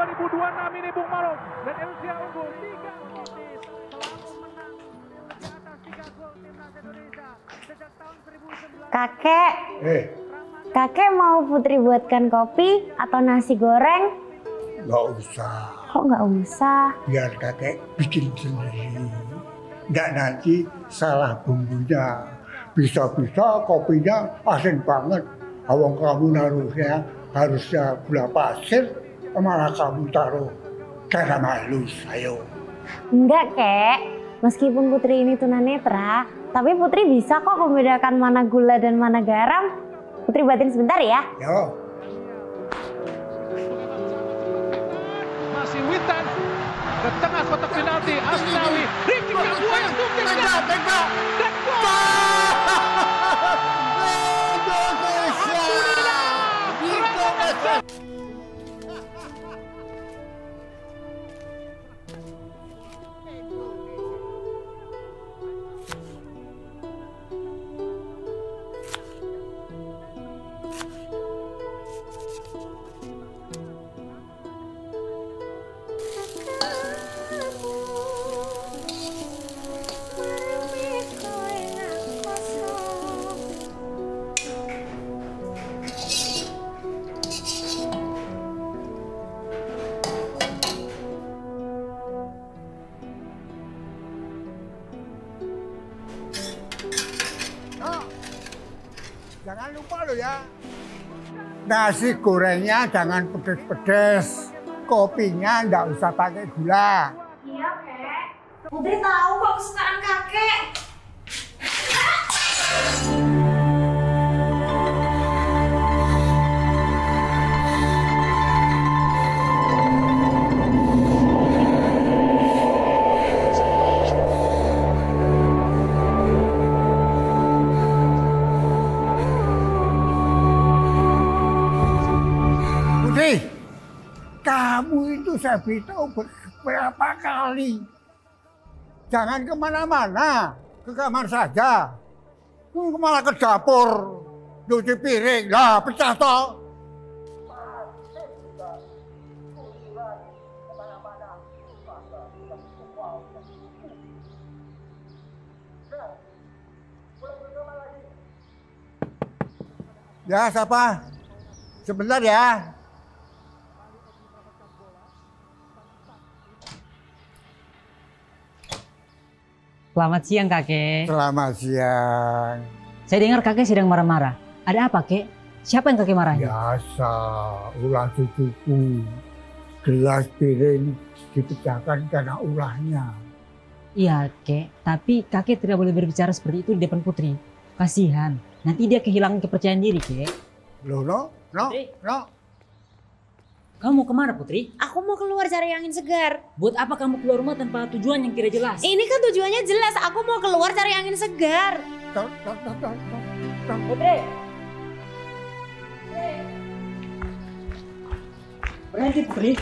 2026 ini Bung Marom dan Indonesia unggul 3. Kakek, kakek mau Putri buatkan kopi atau nasi goreng? Nggak usah. Kok nggak usah? Biar kakek bikin sendiri. Nggak nanti salah bumbunya. Bisa-bisa kopinya asin banget. Awang kamu harusnya gula pasir, malah kamu taruh garam halus. Ayo. Enggak, Kek. Meskipun Putri ini tunanetra, tapi Putri bisa kok membedakan mana gula dan mana garam. Putri buatin sebentar ya. Yo. Masih Witan ke tengah kotak penalti. Asnawi, Riki Kambuaya, Tega. dan gol! Jangan lupa lo ya. Nasi gorengnya jangan pedes-pedes. Kopinya nggak usah pakai gula. Iya, Kek. Putri tahu kok kesukaan kakek. Putri, kamu itu saya beritahu beberapa kali. Jangan kemana-mana, ke kamar saja. Malah ke dapur, cuci piring, lah pecah toh. Ya, siapa? Sebentar ya. Selamat siang, kakek. Selamat siang. Saya dengar kakek sedang marah-marah. Ada apa, kek? Siapa yang kakek marahin? Biasa, ulah cucuku. Gelas piring dipecahkan karena ulahnya. Iya, kek. Tapi kakek tidak boleh berbicara seperti itu di depan Putri. Kasihan. Nanti dia kehilangan kepercayaan diri, kek. Loh, no. Kamu mau kemana, Putri? Aku mau keluar cari angin segar. Buat apa kamu keluar rumah tanpa tujuan yang tidak jelas? Ini kan tujuannya jelas. Aku mau keluar cari angin segar. Putri! Berhenti, Putri.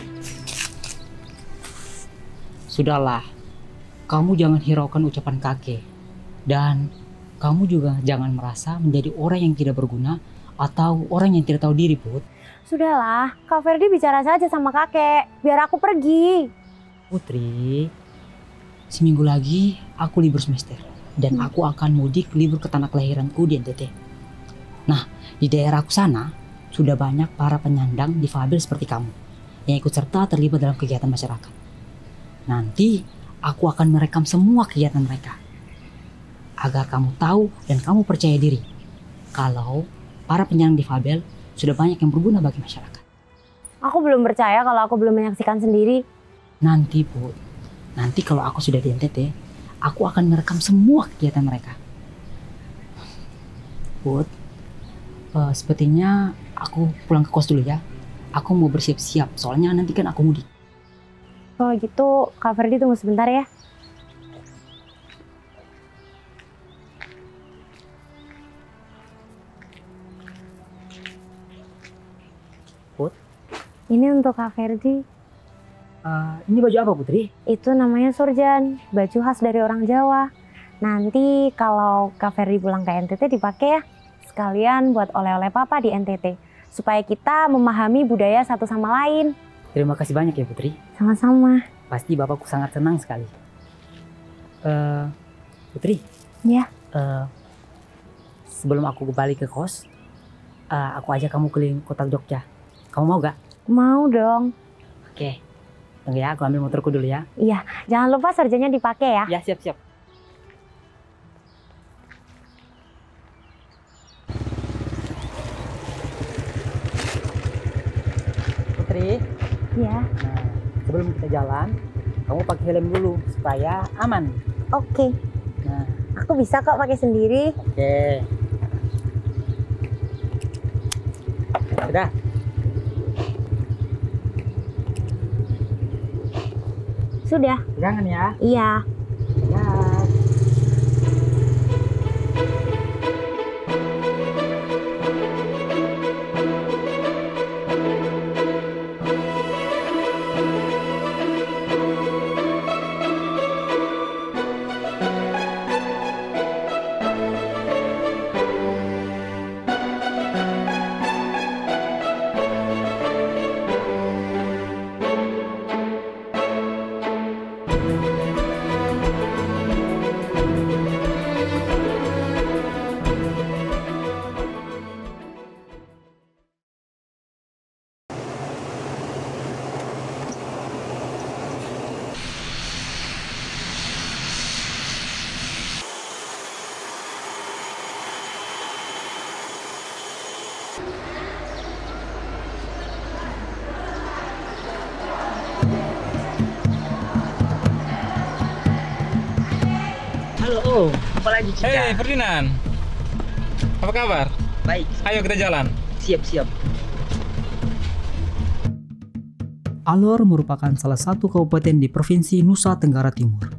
Sudahlah. Kamu jangan hiraukan ucapan kakek. Dan kamu juga jangan merasa menjadi orang yang tidak berguna atau orang yang tidak tahu diri, Put. Sudahlah, Kak Ferdi bicara saja sama kakek. Biar aku pergi. Putri, seminggu lagi aku libur semester. Dan aku akan mudik libur ke tanah kelahiranku di NTT. Nah, di daerahku sana sudah banyak para penyandang difabel seperti kamu yang ikut serta terlibat dalam kegiatan masyarakat. Nanti aku akan merekam semua kegiatan mereka agar kamu tahu dan kamu percaya diri kalau para penyandang difabel sudah banyak yang berguna bagi masyarakat. Aku belum percaya kalau aku belum menyaksikan sendiri. Nanti, Bu. Nanti kalau aku sudah di NTT, aku akan merekam semua kegiatan mereka. Put, sepertinya aku pulang ke kos dulu ya. Aku mau bersiap-siap, soalnya nanti kan aku mudik. Kalau gitu, Kak Ferdi tunggu sebentar ya. Put, Ini untuk Kak Ferdi. ini baju apa, Putri? Itu namanya surjan, baju khas dari orang Jawa. Nanti kalau Kak Ferdi pulang ke NTT dipakai ya. Sekalian buat oleh-oleh papa di NTT. Supaya kita memahami budaya satu sama lain. Terima kasih banyak ya Putri. Sama-sama. Pasti bapakku sangat senang sekali. Putri. Ya. Sebelum aku kembali ke kos, aku ajak kamu keliling kota Jogja. Kamu mau gak? Mau dong. Oke. Tunggu ya, aku ambil motorku dulu ya. Iya, jangan lupa sarjanya dipakai ya. Ya, siap-siap. Putri. Iya. Nah, sebelum kita jalan, kamu pakai helm dulu supaya aman. Oke. Nah, Aku bisa kok pakai sendiri. oke. Sudah. Sudah. Jangan ya. Iya. Ya. Halo Om, apa lagi Cika? Hei Ferdinand, apa kabar? Baik, Ayo kita jalan. siap-siap. Alor merupakan salah satu kabupaten di Provinsi Nusa Tenggara Timur.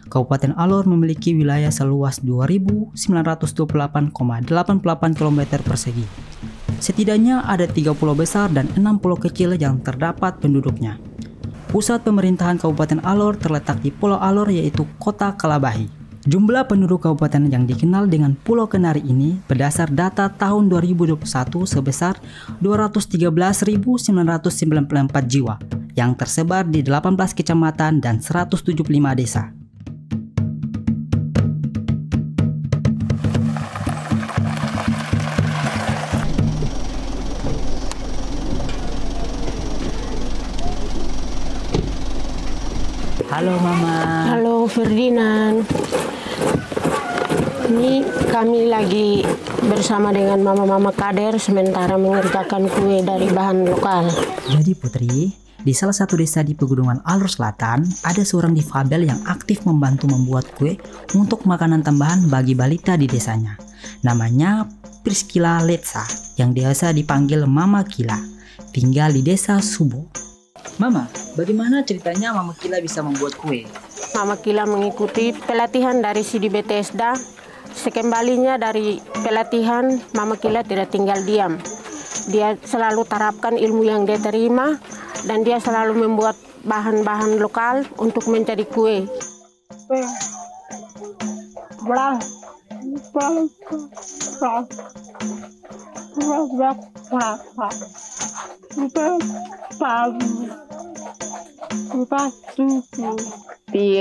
Kabupaten Alor memiliki wilayah seluas 2.928,88 km persegi. Setidaknya ada 3 pulau besar dan 6 pulau kecil yang terdapat penduduknya. Pusat pemerintahan Kabupaten Alor terletak di Pulau Alor yaitu Kota Kalabahi. Jumlah penduduk kabupaten yang dikenal dengan Pulau Kenari ini berdasar data tahun 2021 sebesar 213.994 jiwa yang tersebar di 18 kecamatan dan 175 desa. Halo Mama. Halo Ferdinand. Ini kami lagi bersama dengan mama-mama kader sementara mengerjakan kue dari bahan lokal. Jadi Putri, di salah satu desa di Pegunungan Alor Selatan, ada seorang difabel yang aktif membantu membuat kue untuk makanan tambahan bagi balita di desanya. Namanya Priscilla Letsa, yang biasa dipanggil Mama Kila, tinggal di desa Subo. Mama, bagaimana ceritanya Mama Kila bisa membuat kue? Mama Kila mengikuti pelatihan dari CDBTSDA. Sekembalinya dari pelatihan, Mama Kila tidak tinggal diam. Dia selalu terapkan ilmu yang dia terima dan dia selalu membuat bahan-bahan lokal untuk menjadi kue.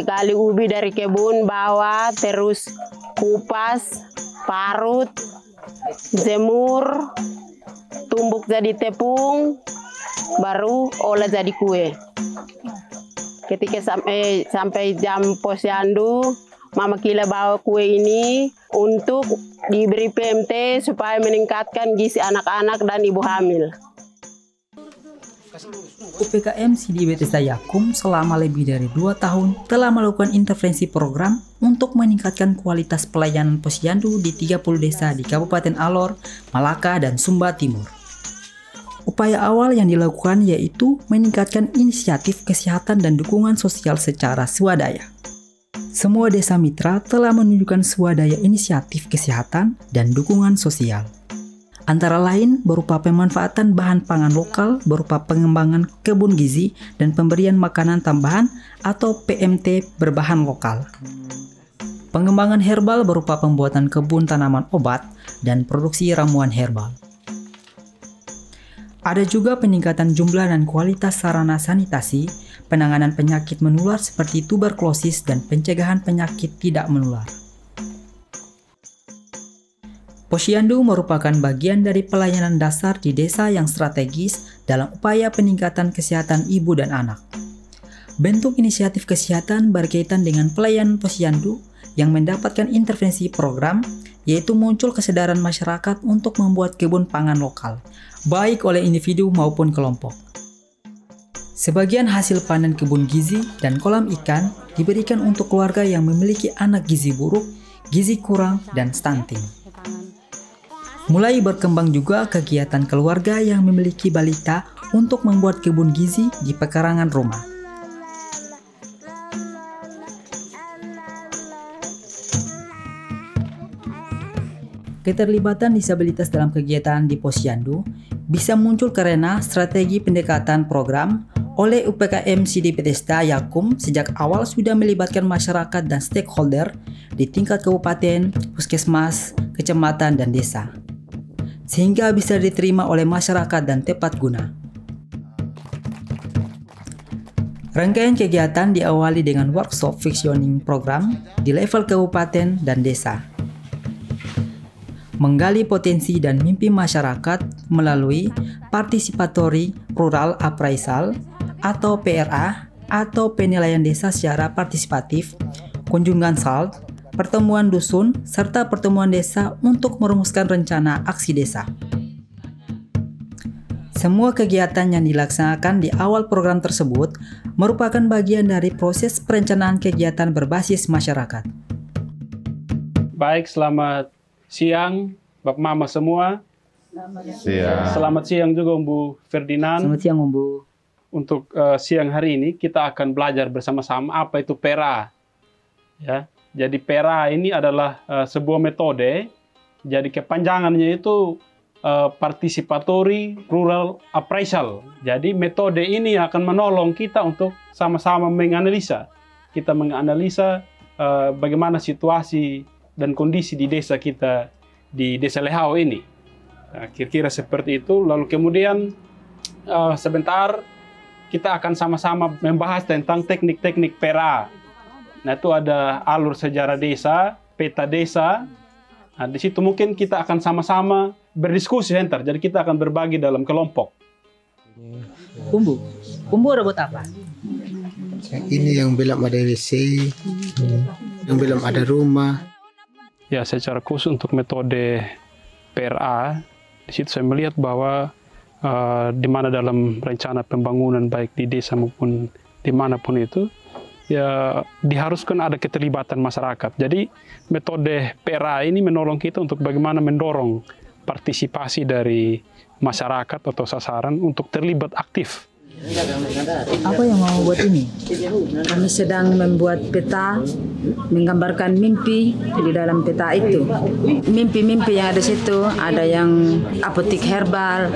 Gali ubi dari kebun, bawa, terus kupas, parut, jemur, tumbuk jadi tepung, baru olah jadi kue. Ketika sampai jam posyandu, Mama Kila bawa kue ini untuk diberi PMT supaya meningkatkan gizi anak-anak dan ibu hamil. UPKM CDBT Yakum selama lebih dari 2 tahun telah melakukan intervensi program untuk meningkatkan kualitas pelayanan posyandu di 30 desa di Kabupaten Alor, Malaka, dan Sumba Timur. Upaya awal yang dilakukan yaitu meningkatkan inisiatif kesehatan dan dukungan sosial secara swadaya. Semua desa mitra telah menunjukkan swadaya inisiatif kesehatan dan dukungan sosial. Antara lain berupa pemanfaatan bahan pangan lokal berupa pengembangan kebun gizi dan pemberian makanan tambahan atau PMT berbahan lokal. Pengembangan herbal berupa pembuatan kebun tanaman obat dan produksi ramuan herbal. Ada juga peningkatan jumlah dan kualitas sarana sanitasi, penanganan penyakit menular seperti tuberkulosis dan pencegahan penyakit tidak menular. Posyandu merupakan bagian dari pelayanan dasar di desa yang strategis dalam upaya peningkatan kesehatan ibu dan anak. Bentuk inisiatif kesehatan berkaitan dengan pelayanan posyandu yang mendapatkan intervensi program, yaitu muncul kesadaran masyarakat untuk membuat kebun pangan lokal, baik oleh individu maupun kelompok. Sebagian hasil panen kebun gizi dan kolam ikan diberikan untuk keluarga yang memiliki anak gizi buruk, gizi kurang, dan stunting. Mulai berkembang juga kegiatan keluarga yang memiliki balita untuk membuat kebun gizi di pekarangan rumah. Keterlibatan disabilitas dalam kegiatan di posyandu bisa muncul karena strategi pendekatan program oleh UPKM Sidi Bethesda Yakum sejak awal sudah melibatkan masyarakat dan stakeholder di tingkat kabupaten, puskesmas, kecamatan, dan desa, sehingga bisa diterima oleh masyarakat dan tepat guna. Rangkaian kegiatan diawali dengan workshop visioning program di level kabupaten dan desa, menggali potensi dan mimpi masyarakat melalui Participatory Rural Appraisal atau PRA atau penilaian desa secara partisipatif, kunjungan SALT, pertemuan dusun, serta pertemuan desa untuk merumuskan rencana aksi desa. Semua kegiatan yang dilaksanakan di awal program tersebut merupakan bagian dari proses perencanaan kegiatan berbasis masyarakat. Baik, selamat siang Bapak Mama semua. Selamat siang juga Bu Ferdinand. Selamat siang Bu. Untuk siang hari ini kita akan belajar bersama-sama apa itu PERA. Ya, jadi PERA ini adalah sebuah metode. Jadi kepanjangannya itu Participatory Rural Appraisal. Jadi metode ini akan menolong kita untuk sama-sama menganalisa. Kita menganalisa bagaimana situasi dan kondisi di desa kita, di Desa Lehau ini. Nah, kira-kira seperti itu. Lalu kemudian sebentar kita akan sama-sama membahas tentang teknik-teknik PERA. Nah, itu ada alur sejarah desa, peta desa. Nah, di situ mungkin kita akan sama-sama berdiskusi sebentar. Jadi kita akan berbagi dalam kelompok. Kumbu ada buat apa? Ini yang belum ada WC, yang belum ada rumah. Ya, secara khusus untuk metode PRA, di situ saya melihat bahwa di mana dalam rencana pembangunan baik di desa maupun dimanapun itu, ya diharuskan ada keterlibatan masyarakat. Jadi metode PRA ini menolong kita untuk bagaimana mendorong partisipasi dari masyarakat atau sasaran untuk terlibat aktif. Apa yang mau buat ini? Kami sedang membuat peta, menggambarkan mimpi di dalam peta itu. Mimpi-mimpi yang ada situ, ada yang apotik herbal,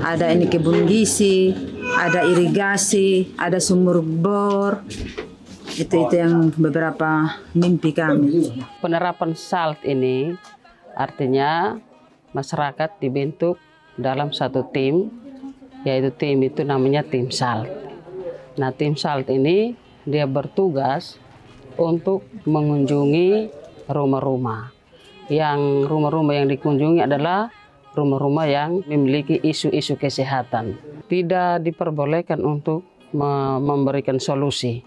ada ini kebun gizi, ada irigasi, ada sumur bor. Itu yang beberapa mimpi kami. Penerapan SALT ini artinya masyarakat dibentuk dalam satu tim, yaitu tim itu namanya tim SALT. Nah, tim SALT ini dia bertugas untuk mengunjungi rumah-rumah. Yang rumah-rumah yang dikunjungi adalah rumah-rumah yang memiliki isu-isu kesehatan. Tidak diperbolehkan untuk memberikan solusi.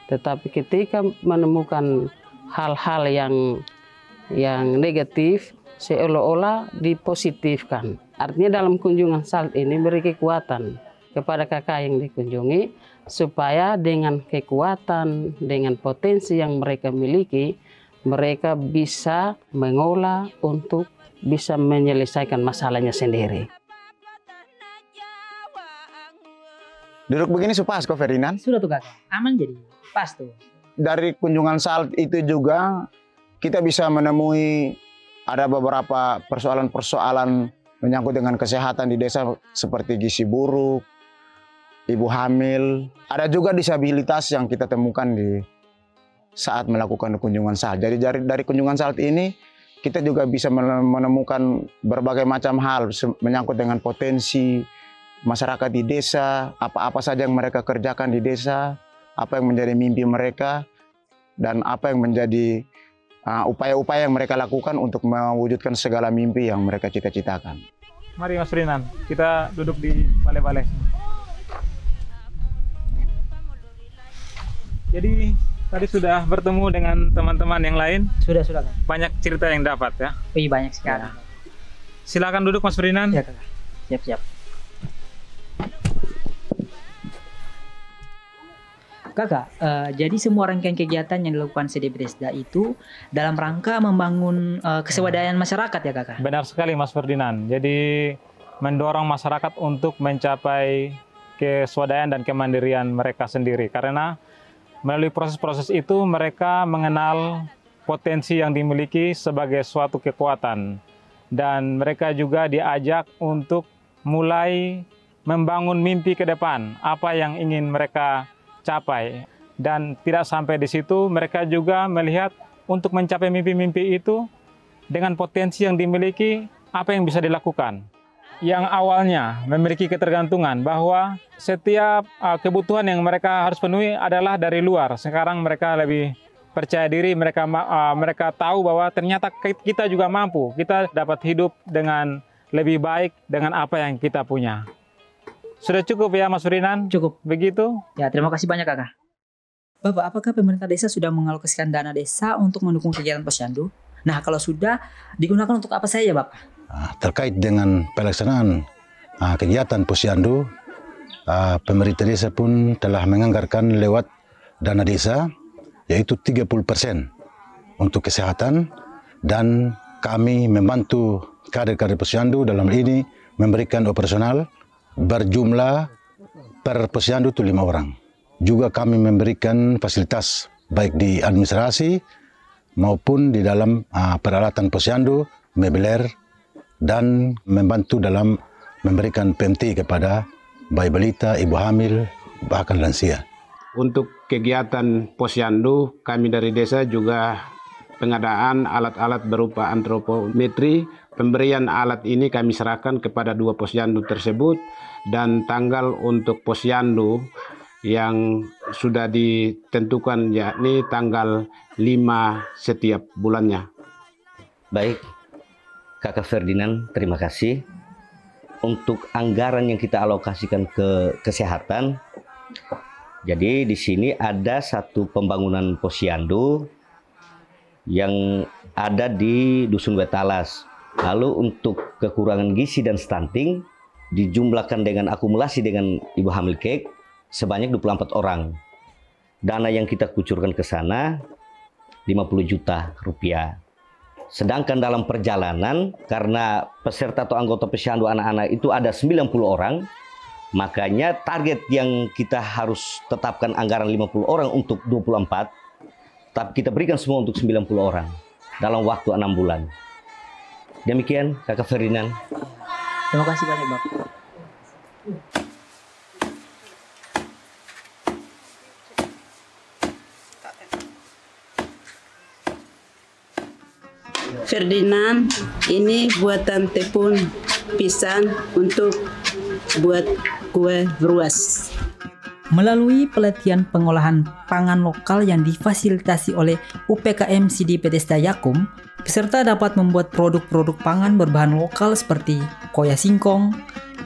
Tetapi ketika menemukan hal-hal yang negatif, seolah-olah dipositifkan. Artinya dalam kunjungan SALT ini beri kekuatan kepada kakak yang dikunjungi, supaya dengan kekuatan, dengan potensi yang mereka miliki, mereka bisa mengolah untuk bisa menyelesaikan masalahnya sendiri. Duduk begini supas kok Ferdinand? Sudah tuh kakak, aman jadi, pas tuh. Dari kunjungan SALT itu juga kita bisa menemui ada beberapa persoalan-persoalan menyangkut dengan kesehatan di desa seperti gizi buruk, ibu hamil. Ada juga disabilitas yang kita temukan di saat melakukan kunjungan SALT. Jadi dari kunjungan SALT ini kita juga bisa menemukan berbagai macam hal menyangkut dengan potensi masyarakat di desa, apa-apa saja yang mereka kerjakan di desa, apa yang menjadi mimpi mereka, dan apa yang menjadi upaya-upaya yang mereka lakukan untuk mewujudkan segala mimpi yang mereka cita-citakan. Mari Mas Ferdinand, kita duduk di balai-balai. Jadi tadi sudah bertemu dengan teman-teman yang lain. Sudah Kak. Banyak cerita yang dapat ya. Iya, banyak sekali. Ya. Silakan duduk Mas Ferdinand. Ya, Kak. Siap-siap. Kakak, jadi semua rangkaian kegiatan yang dilakukan CD Bethesda itu dalam rangka membangun keswadayaan masyarakat ya Kakak? Benar sekali Mas Ferdinand. Jadi mendorong masyarakat untuk mencapai keswadayaan dan kemandirian mereka sendiri. Karena melalui proses-proses itu mereka mengenal potensi yang dimiliki sebagai suatu kekuatan. Dan mereka juga diajak untuk mulai membangun mimpi ke depan, apa yang ingin mereka capai. Dan tidak sampai di situ, mereka juga melihat untuk mencapai mimpi-mimpi itu dengan potensi yang dimiliki, apa yang bisa dilakukan. Yang awalnya memiliki ketergantungan bahwa setiap kebutuhan yang mereka harus penuhi adalah dari luar. Sekarang mereka lebih percaya diri, mereka tahu bahwa ternyata kita juga mampu, kita dapat hidup dengan lebih baik dengan apa yang kita punya. Sudah cukup ya Mas Ferdinand? Cukup. Begitu? Ya, terima kasih banyak Kakak. Bapak, apakah pemerintah desa sudah mengalokasikan dana desa untuk mendukung kegiatan posyandu? Nah, kalau sudah, digunakan untuk apa saja Bapak? Terkait dengan pelaksanaan kegiatan posyandu, pemerintah desa pun telah menganggarkan lewat dana desa, yaitu 30% untuk kesehatan, dan kami membantu kader-kader posyandu dalam ini memberikan operasional berjumlah per posyandu itu 5 orang. Juga kami memberikan fasilitas baik di administrasi maupun di dalam peralatan posyandu, mebeler, dan membantu dalam memberikan PMT kepada bayi balita, ibu hamil, bahkan lansia. Untuk kegiatan posyandu, kami dari desa juga pengadaan alat-alat berupa antropometri. Pemberian alat ini kami serahkan kepada 2 posyandu tersebut, dan tanggal untuk posyandu yang sudah ditentukan yakni tanggal 5 setiap bulannya. Baik, Kakak Ferdinand, terima kasih. Untuk anggaran yang kita alokasikan ke kesehatan, jadi di sini ada satu pembangunan posyandu yang ada di Dusun Wetalas. Lalu untuk kekurangan gizi dan stunting dijumlahkan dengan akumulasi dengan ibu hamil kek sebanyak 24 orang. Dana yang kita kucurkan ke sana 50 juta rupiah. Sedangkan dalam perjalanan, karena peserta atau anggota posyandu anak-anak itu ada 90 orang, makanya target yang kita harus tetapkan anggaran 50 orang untuk 24, tapi kita berikan semua untuk 90 orang dalam waktu 6 bulan. Demikian Kakak Ferdinand. Terima kasih banyak Bapak. Ferdinand, ini buatan tepung pisang untuk buat kue bruas. Melalui pelatihan pengolahan pangan lokal yang difasilitasi oleh UPKM CD Bethesda Yakum, peserta dapat membuat produk-produk pangan berbahan lokal seperti koya singkong,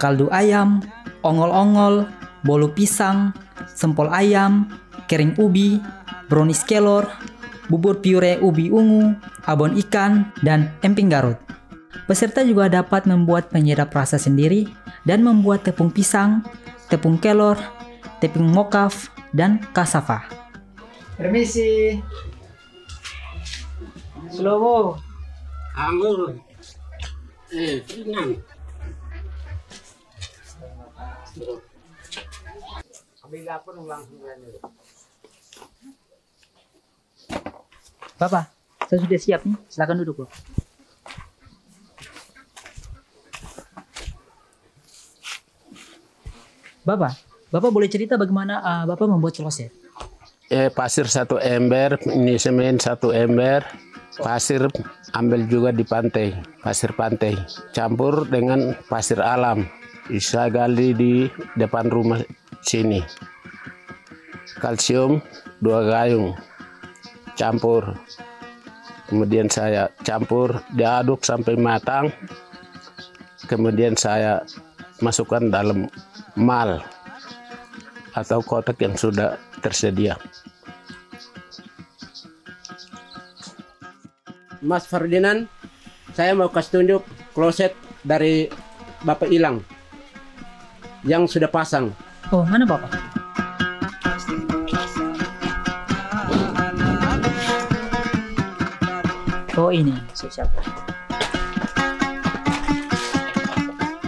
kaldu ayam, ongol-ongol, bolu pisang, sempol ayam, kering ubi, brownies kelor, bubur pure ubi ungu, abon ikan, dan emping Garut. Peserta juga dapat membuat penyedap rasa sendiri dan membuat tepung pisang, tepung kelor, tepung mokaf, dan kasava. Permisi. Slowo. Anggur. Ferdinand. Bapak, saya sudah siap nih. Silakan duduk, Bro. Bapak boleh cerita bagaimana Bapak membuat kloset? Pasir 1 ember, ini semen 1 ember, pasir ambil juga di pantai, pasir pantai, campur dengan pasir alam, Saya gali di depan rumah sini. Kalsium 2 gayung campur. Kemudian saya campur, diaduk sampai matang. Kemudian saya masukkan dalam mal atau kotak yang sudah tersedia. Mas Ferdinand, saya mau kasih tunjuk kloset dari Bapak Ilang yang sudah pasang. Oh, mana Bapak? Oh, ini siap.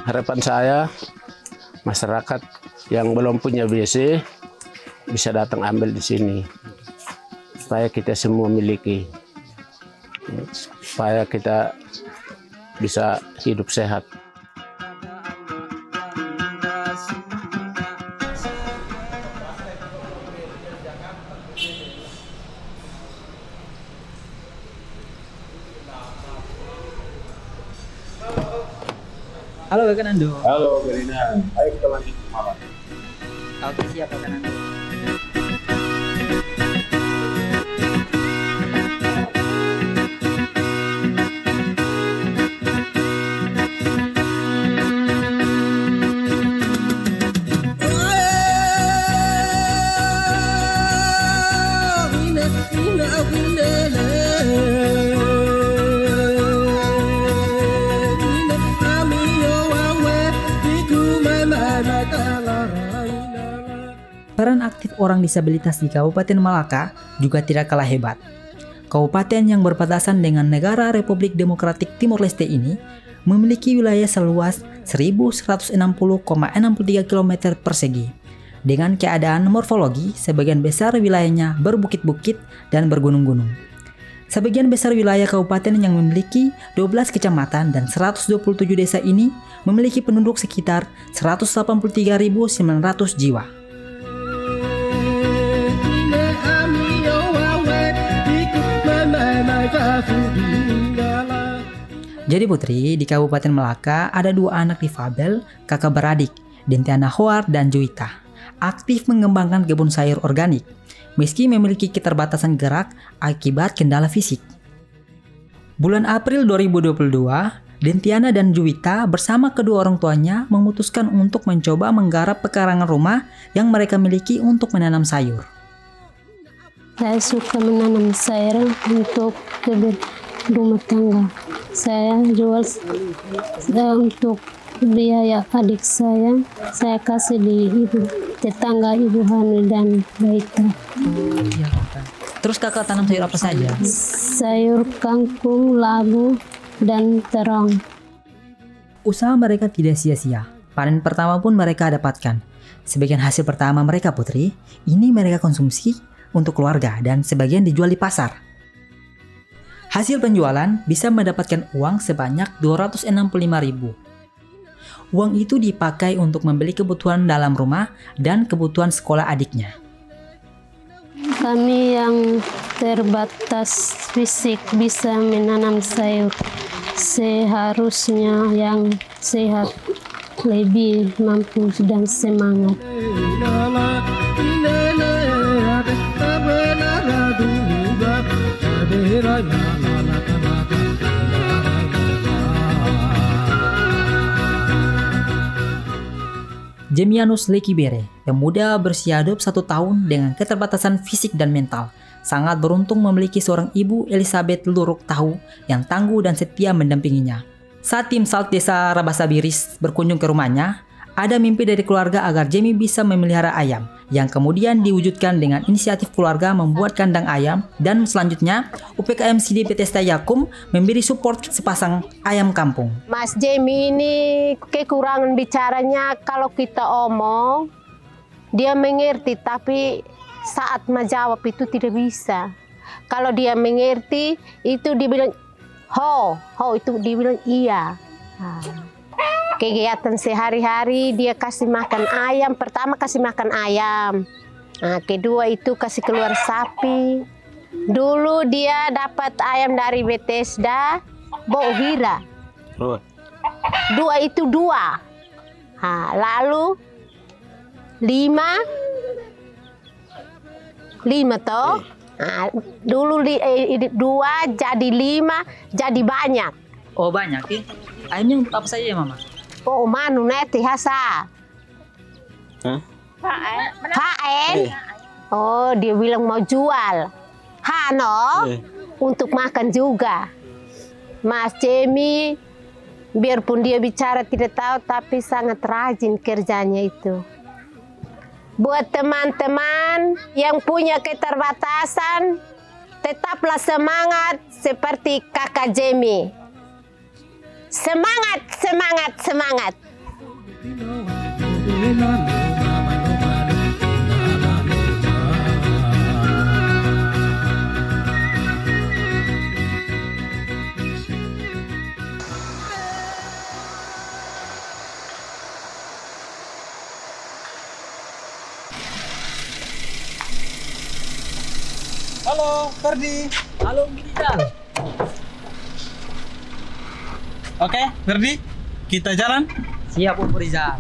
Harapan saya, masyarakat yang belum punya WC bisa datang ambil di sini, supaya kita semua miliki, supaya kita bisa hidup sehat. Halo Kak Nando. Halo Berina, ayo kita lanjut malam. Oke, siap Kak Nando. Peran aktif orang disabilitas di Kabupaten Malaka juga tidak kalah hebat. Kabupaten yang berbatasan dengan negara Republik Demokratik Timor Leste ini memiliki wilayah seluas 1160,63 km persegi. Dengan keadaan morfologi, sebagian besar wilayahnya berbukit-bukit dan bergunung-gunung. Sebagian besar wilayah kabupaten yang memiliki 12 kecamatan dan 127 desa ini memiliki penduduk sekitar 183.900 jiwa. Jadi Putri, di Kabupaten Malaka ada 2 anak difabel, kakak beradik, Dentiana Hoar dan Juwita, aktif mengembangkan kebun sayur organik, meski memiliki keterbatasan gerak akibat kendala fisik. Bulan April 2022, Dentiana dan Juwita bersama kedua orang tuanya memutuskan untuk mencoba menggarap pekarangan rumah yang mereka miliki untuk menanam sayur. Saya suka menanam sayur untuk rumah tangga. Saya jual untuk biaya adik saya kasih di ibu tetangga, ibu Hani dan Baita. Terus kakak tanam sayur apa saja? Sayur kangkung, labu, dan terong. Usaha mereka tidak sia-sia. Panen pertama pun mereka dapatkan. Sebagian hasil pertama mereka Putri, ini mereka konsumsi untuk keluarga dan sebagian dijual di pasar. Hasil penjualan bisa mendapatkan uang sebanyak 265.000. Uang itu dipakai untuk membeli kebutuhan dalam rumah dan kebutuhan sekolah adiknya. Kami yang terbatas fisik bisa menanam sayur. Seharusnya yang sehat lebih mampu dan semangat. Jemianus Lekibere, pemuda berusia 21 tahun dengan keterbatasan fisik dan mental, sangat beruntung memiliki seorang ibu Elizabeth Luruk Tahu yang tangguh dan setia mendampinginya. Saat tim SALT Desa Rabasabiris berkunjung ke rumahnya, ada mimpi dari keluarga agar Jemi bisa memelihara ayam, yang kemudian diwujudkan dengan inisiatif keluarga membuat kandang ayam, dan selanjutnya UPKM CD Bethesda Yakum memberi support sepasang ayam kampung. Mas Jemi ini kekurangan bicaranya, kalau kita omong dia mengerti, tapi saat menjawab itu tidak bisa. Kalau dia mengerti itu dibilang ho itu dibilang iya. Kegiatan sehari-hari dia kasih makan ayam. Pertama kasih makan ayam. Nah, kedua itu kasih keluar sapi. Dulu dia dapat ayam dari Bethesda, Bohira. 2. Lalu 5 toh. Dulu 2 jadi 5 jadi banyak. Oh banyak ya? Akhirnya untuk apa saja ya Mama? Oh manu neti hasa. Paen. Oh dia bilang mau jual. Hano untuk makan juga. Mas Jemi biarpun dia bicara tidak tahu tapi sangat rajin kerjanya itu. Buat teman-teman yang punya keterbatasan, tetaplah semangat seperti Kakak Jemi. Semangat, semangat, semangat. Halo, Ferdi. Halo, Rizal. Oke, Ferdi, kita jalan. Siap, Om Rizal.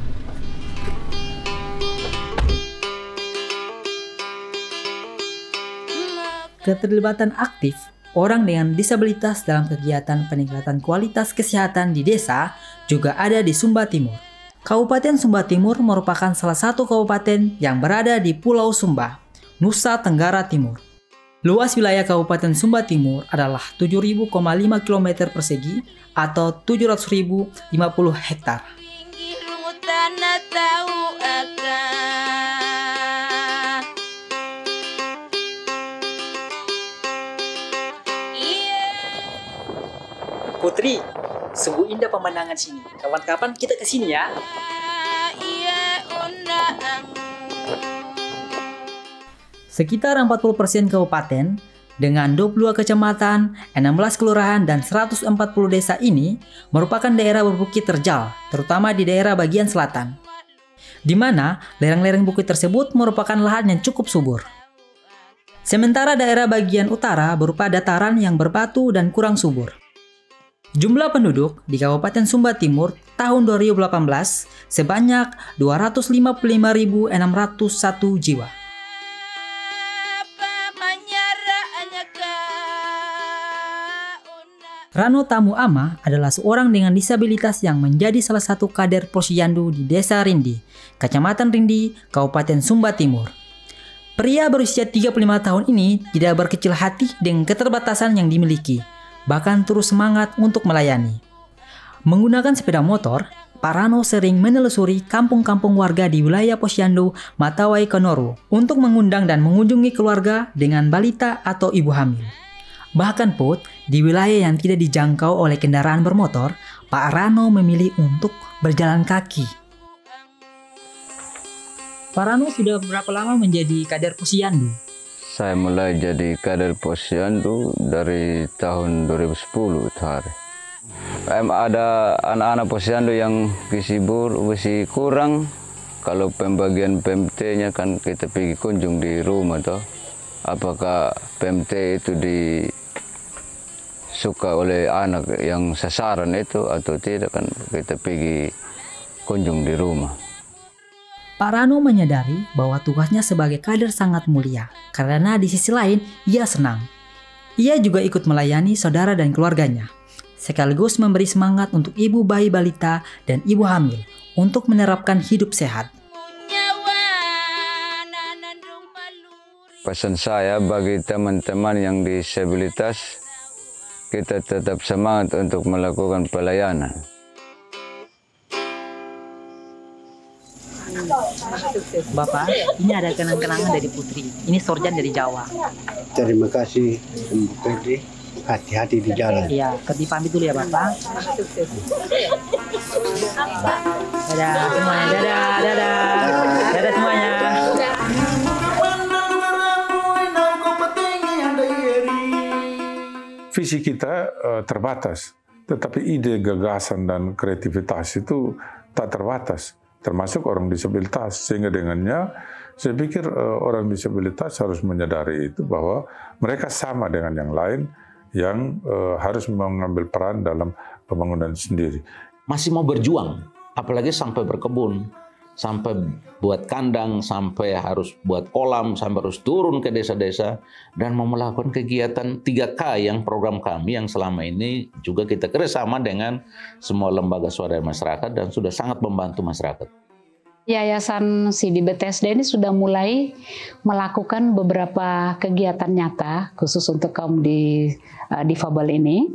Keterlibatan aktif orang dengan disabilitas dalam kegiatan peningkatan kualitas kesehatan di desa juga ada di Sumba Timur. Kabupaten Sumba Timur merupakan salah satu kabupaten yang berada di Pulau Sumba, Nusa Tenggara Timur. Luas wilayah Kabupaten Sumba Timur adalah 7.000,5 km persegi atau 700.050 hektar. Putri, sungguh indah pemandangan sini. Kapan-kapan kita ke sini ya. Sekitar 40% kabupaten dengan 22 kecamatan, 16 kelurahan, dan 140 desa ini merupakan daerah berbukit terjal, terutama di daerah bagian selatan, di mana lereng-lereng bukit tersebut merupakan lahan yang cukup subur. Sementara daerah bagian utara berupa dataran yang berbatu dan kurang subur. Jumlah penduduk di Kabupaten Sumba Timur tahun 2018 sebanyak 255.601 jiwa. Rano Tamu Ama adalah seorang dengan disabilitas yang menjadi salah satu kader Posyandu di Desa Rindi, Kecamatan Rindi, Kabupaten Sumba Timur. Pria berusia 35 tahun ini tidak berkecil hati dengan keterbatasan yang dimiliki, bahkan terus semangat untuk melayani. Menggunakan sepeda motor, Pak Rano sering menelusuri kampung-kampung warga di wilayah Posyandu, Matawai, Konoru untuk mengundang dan mengunjungi keluarga dengan balita atau ibu hamil. Bahkan Put, di wilayah yang tidak dijangkau oleh kendaraan bermotor, Pak Rano memilih untuk berjalan kaki. Pak Rano sudah berapa lama menjadi kader Posyandu? Saya mulai jadi kader Posyandu dari tahun 2010 itu hari. Ada anak-anak Posyandu yang gizi kurang. Kalau pembagian PMT-nya kan kita pergi kunjung di rumah toh. Apakah PMT itu disuka oleh anak yang sasaran itu atau tidak, kan kita pergi kunjung di rumah. Pak Rano menyadari bahwa tugasnya sebagai kader sangat mulia, karena di sisi lain ia senang. Ia juga ikut melayani saudara dan keluarganya, sekaligus memberi semangat untuk ibu bayi balita dan ibu hamil untuk menerapkan hidup sehat. Pesan saya bagi teman-teman yang disabilitas, kita tetap semangat untuk melakukan pelayanan. Bapak, ini ada kenang-kenangan dari Putri. Ini sorjan dari Jawa. Terima kasih, Putri. Hati-hati di jalan. Iya, Putri pamit dulu ya Bapak. Dadah semuanya, dadah semuanya. Visi kita terbatas, tetapi ide, gagasan, dan kreativitas itu tak terbatas, termasuk orang disabilitas. Sehingga dengannya, saya pikir orang disabilitas harus menyadari itu bahwa mereka sama dengan yang lain yang harus mengambil peran dalam pembangunan sendiri. Masih mau berjuang apalagi sampai berkebun, sampai buat kandang, sampai harus buat kolam, sampai harus turun ke desa-desa dan mau melakukan kegiatan 3K yang program kami yang selama ini juga kita kerjasama dengan semua lembaga swadaya masyarakat dan sudah sangat membantu masyarakat. Yayasan Sidi Bethesda ini sudah mulai melakukan beberapa kegiatan nyata khusus untuk kaum difabel ini.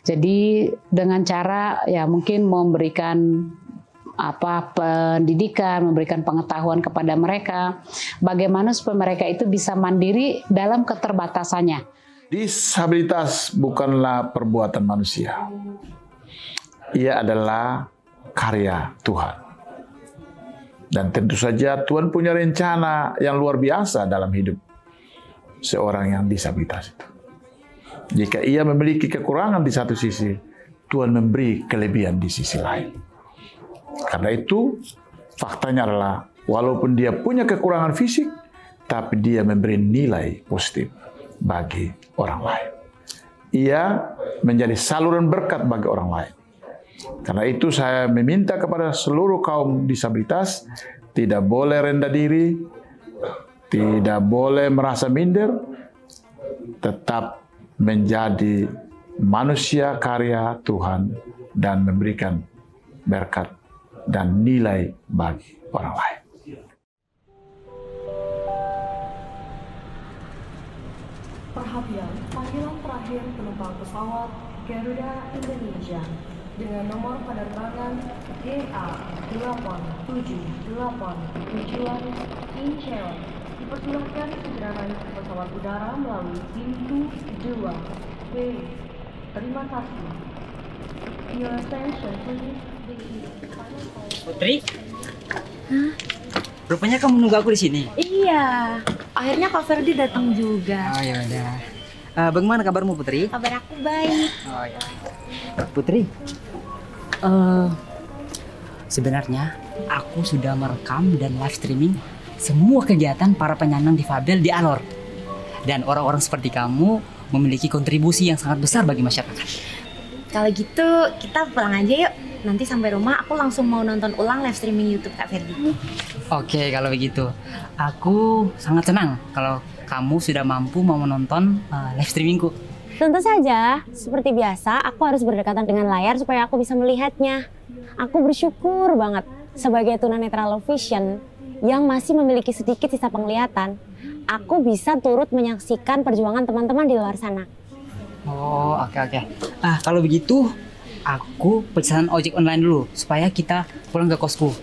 Jadi dengan cara ya mungkin memberikan pendidikan, memberikan pengetahuan kepada mereka, bagaimana supaya mereka itu bisa mandiri dalam keterbatasannya. Disabilitas bukanlah perbuatan manusia. Ia adalah karya Tuhan. Dan tentu saja Tuhan punya rencana yang luar biasa dalam hidup seorang yang disabilitas itu. Jika ia memiliki kekurangan di satu sisi, Tuhan memberi kelebihan di sisi lain. Karena itu, faktanya adalah walaupun dia punya kekurangan fisik, tapi dia memberi nilai positif bagi orang lain. Ia menjadi saluran berkat bagi orang lain. Karena itu saya meminta kepada seluruh kaum disabilitas tidak boleh rendah diri, tidak boleh merasa minder, tetap menjadi manusia karya Tuhan dan memberikan berkat dan nilai bagi orang lain. Perhatian, panggilan terakhir penumpang pesawat Garuda Indonesia dengan nomor penerbangan GA878 tujuan Incheon dipersilahkan segera naik ke pesawat udara melalui pintu 2B. Terima kasih. Your attention please. Putri? Hah? Rupanya kamu nunggu aku di sini. Iya, akhirnya Kak Ferdi datang juga. Oh ya udah. Bagaimana kabarmu Putri? Kabar aku baik. Oh ya. Putri, sebenarnya aku sudah merekam dan live streaming semua kegiatan para penyandang difabel di Alor. Dan orang-orang seperti kamu memiliki kontribusi yang sangat besar bagi masyarakat. Kalau gitu kita pulang aja yuk. Nanti sampai rumah aku langsung mau nonton ulang live streaming YouTube Kak Ferdi. Oke, kalau begitu. Aku sangat senang kalau kamu sudah mampu mau menonton live streamingku. Tentu saja, seperti biasa aku harus berdekatan dengan layar supaya aku bisa melihatnya. Aku bersyukur banget sebagai tunanetra low vision yang masih memiliki sedikit sisa penglihatan, aku bisa turut menyaksikan perjuangan teman-teman di luar sana. Oh, oke. Kalau begitu, aku pesan ojek online dulu supaya kita pulang ke kosku.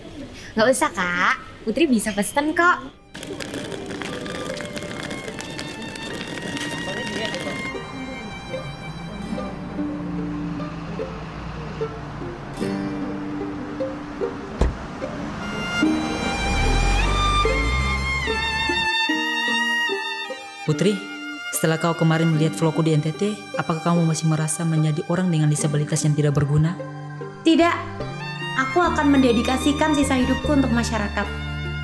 Nggak usah Kak, Putri bisa pesen kok. Putri, setelah kau kemarin melihat vlogku di NTT, apakah kamu masih merasa menjadi orang dengan disabilitas yang tidak berguna? Tidak, aku akan mendedikasikan sisa hidupku untuk masyarakat.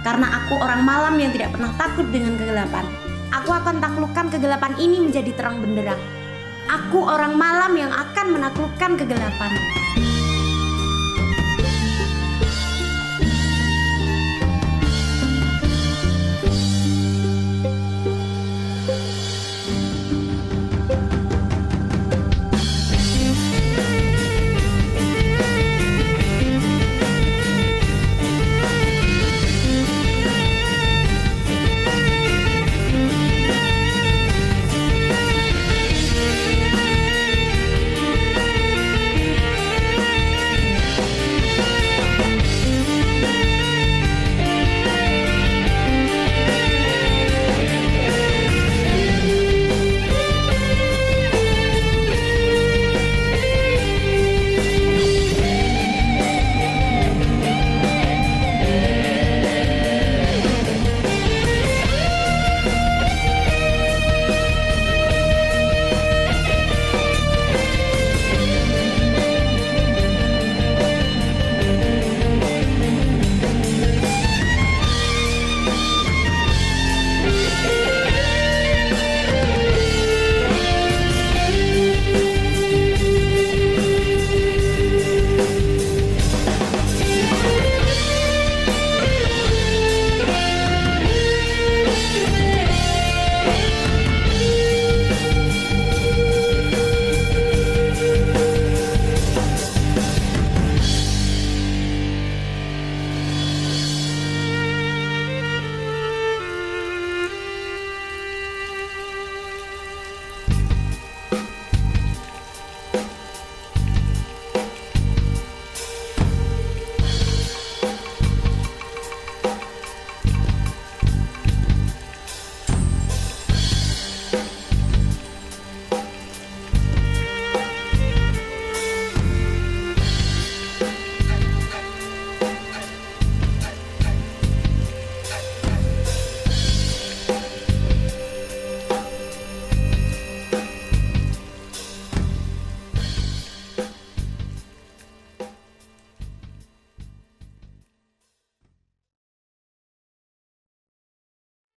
Karena aku orang malam yang tidak pernah takut dengan kegelapan. Aku akan taklukkan kegelapan ini menjadi terang benderang. Aku orang malam yang akan menaklukkan kegelapan.